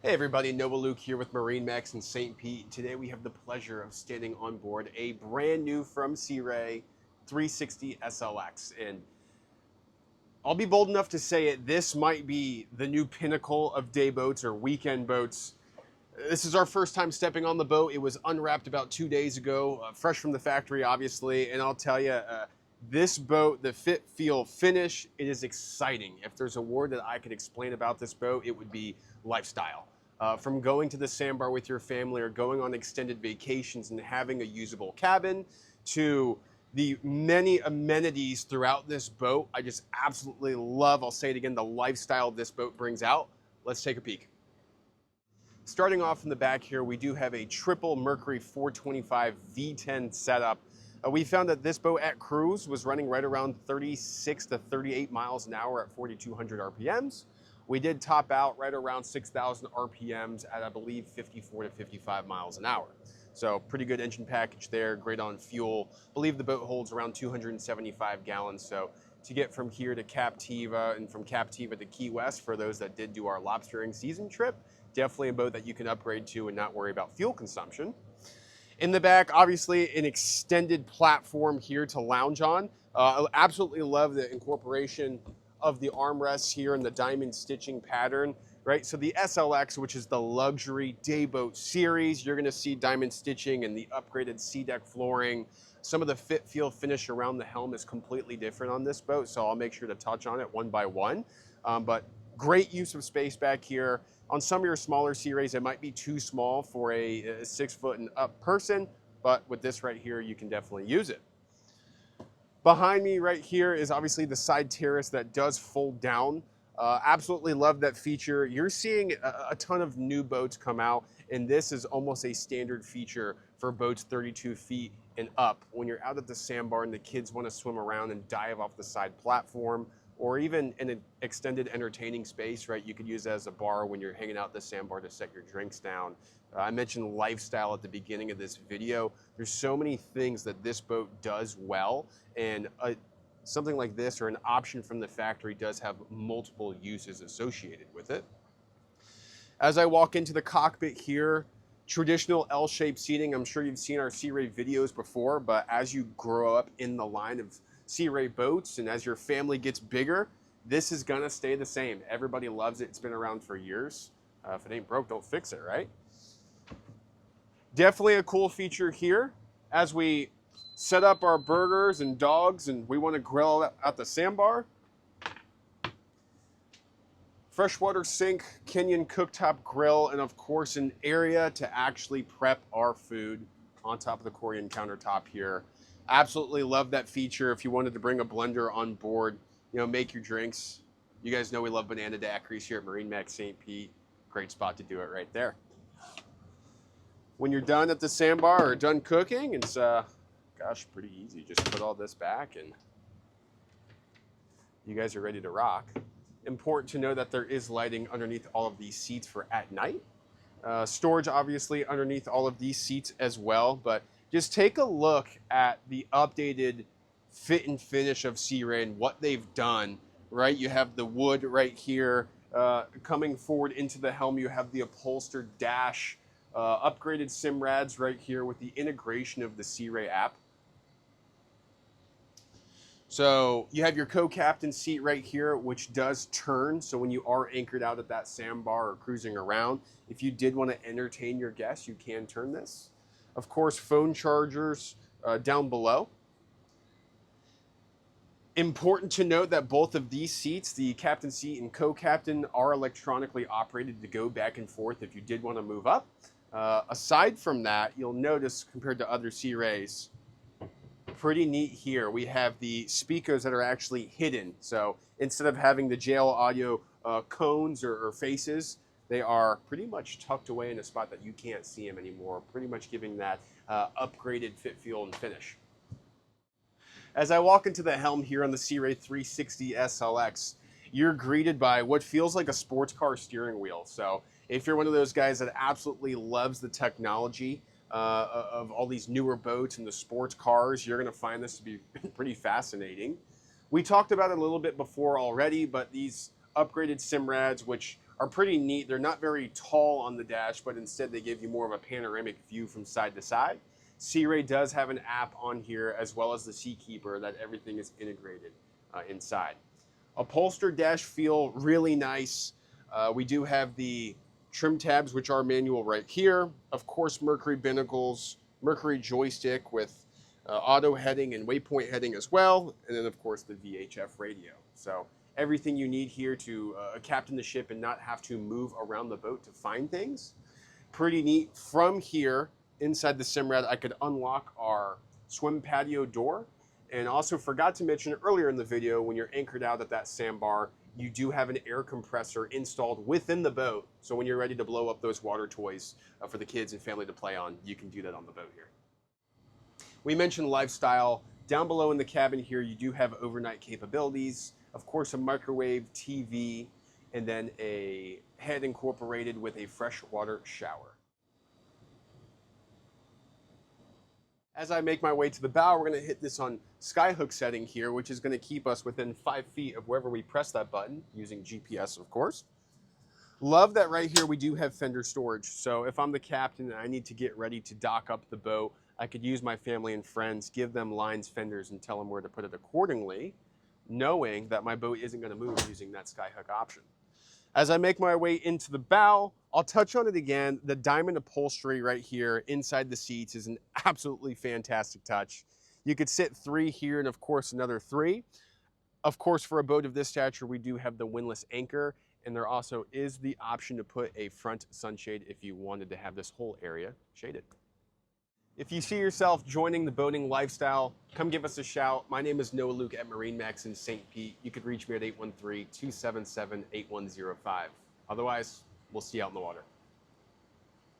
Hey everybody, Noah Luke here with MarineMax in St. Pete. Today we have the pleasure of standing on board a brand new from Sea Ray 360 SLX. And I'll be bold enough to say it, this might be the new pinnacle of day boats or weekend boats. This is our first time stepping on the boat. It was unwrapped about 2 days ago, fresh from the factory obviously. And I'll tell you, this boat, the fit, feel, finish, it is exciting. If there's a word that I could explain about this boat, it would be lifestyle. From going to the sandbar with your family or going on extended vacations and having a usable cabin to the many amenities throughout this boat, I just absolutely love, I'll say it again, the lifestyle this boat brings out. Let's take a peek. Starting off in the back here, we do have a triple Mercury 425 V10 setup. We found that this boat at cruise was running right around 36 to 38 miles an hour at 4,200 RPMs. We did top out right around 6,000 RPMs at, I believe, 54 to 55 miles an hour. So pretty good engine package there, great on fuel. I believe the boat holds around 275 gallons. So to get from here to Captiva and from Captiva to Key West, for those that did do our lobstering season trip, definitely a boat that you can upgrade to and not worry about fuel consumption. In the back, obviously an extended platform here to lounge on. I absolutely love the incorporation of the armrests here and the diamond stitching pattern, right? So the SLX, which is the luxury day boat series, you're gonna see diamond stitching and the upgraded sea deck flooring. Some of the fit, feel, finish around the helm is completely different on this boat, so I'll make sure to touch on it one by one. But great use of space back here. On some of your smaller Sea Rays, it might be too small for a 6 foot and up person, but with this right here, you can definitely use it. Behind me right here is obviously the side terrace that does fold down. Absolutely love that feature. You're seeing a ton of new boats come out, and this is almost a standard feature for boats 32 feet and up. When you're out at the sandbar and the kids want to swim around and dive off the side platform, or even in an extended entertaining space, right? You could use it as a bar when you're hanging out at the sandbar to set your drinks down. I mentioned lifestyle at the beginning of this video. There's so many things that this boat does well, and something like this or an option from the factory does have multiple uses associated with it. As I walk into the cockpit here, traditional L-shaped seating. I'm sure you've seen our Sea Ray videos before, but as you grow up in the line of Sea Ray boats and as your family gets bigger, this is gonna stay the same. Everybody loves it. It's been around for years. If it ain't broke, don't fix it, right? Definitely a cool feature here as we set up our burgers and dogs and we want to grill at the sandbar. Freshwater sink, Kenyan cooktop grill, and of course an area to actually prep our food on top of the Korean countertop here. Absolutely love that feature. If you wanted to bring a blender on board, you know, make your drinks. You guys know we love banana daiquiris here at MarineMax St. Pete. Great spot to do it right there. When you're done at the sandbar or done cooking, it's gosh, pretty easy. Just put all this back and you guys are ready to rock. Important to know that there is lighting underneath all of these seats for at night. Storage obviously underneath all of these seats as well, but just take a look at the updated fit and finish of Sea Ray and what they've done, right? You have the wood right here. Coming forward into the helm, you have the upholstered dash. Upgraded SIMRADs right here with the integration of the Sea Ray app. So you have your co-captain seat right here, which does turn. So when you are anchored out at that sandbar or cruising around, if you did want to entertain your guests, you can turn this. Of course, phone chargers down below. Important to note that both of these seats, the captain seat and co-captain, are electronically operated to go back and forth if you did want to move up. Aside from that, you'll notice compared to other Sea Rays, pretty neat here. We have the speakers that are actually hidden. So instead of having the JL Audio cones or faces, they are pretty much tucked away in a spot that you can't see them anymore, pretty much giving that upgraded fit, feel, and finish. As I walk into the helm here on the Sea Ray 360 SLX, you're greeted by what feels like a sports car steering wheel. So if you're one of those guys that absolutely loves the technology of all these newer boats and the sports cars, you're gonna find this to be pretty fascinating. We talked about it a little bit before already, but these upgraded SIMRADs, which are pretty neat. They're not very tall on the dash, but instead they give you more of a panoramic view from side to side. Sea Ray does have an app on here, as well as the Seakeeper, that everything is integrated inside. Upholstered dash feel really nice. We do have the trim tabs, which are manual right here. Of course, Mercury binnacles, Mercury joystick with auto heading and waypoint heading as well. And then, of course, the VHF radio. So everything you need here to captain the ship and not have to move around the boat to find things. Pretty neat. From here, inside the Simrad, I could unlock our swim patio door. And also forgot to mention earlier in the video, when you're anchored out at that sandbar, you do have an air compressor installed within the boat. So when you're ready to blow up those water toys for the kids and family to play on, you can do that on the boat here. We mentioned lifestyle. Down below in the cabin here, you do have overnight capabilities. Of course, a microwave, TV, and then a head incorporated with a freshwater shower. As I make my way to the bow, we're going to hit this on skyhook setting here, which is going to keep us within 5 feet of wherever we press that button, using GPS, of course. Love that right here we do have fender storage. So if I'm the captain and I need to get ready to dock up the boat, I could use my family and friends, give them lines, fenders, and tell them where to put it accordingly, knowing that my boat isn't going to move using that skyhook option. As I make my way into the bow, I'll touch on it again. The diamond upholstery right here inside the seats is an absolutely fantastic touch. You could sit 3 here and of course another 3. Of course, for a boat of this stature, we do have the windlass anchor, and there also is the option to put a front sunshade if you wanted to have this whole area shaded. If you see yourself joining the boating lifestyle, come give us a shout. My name is Noah Luke at MarineMax in St. Pete. You could reach me at 813-277-8105. Otherwise, we'll see you out in the water.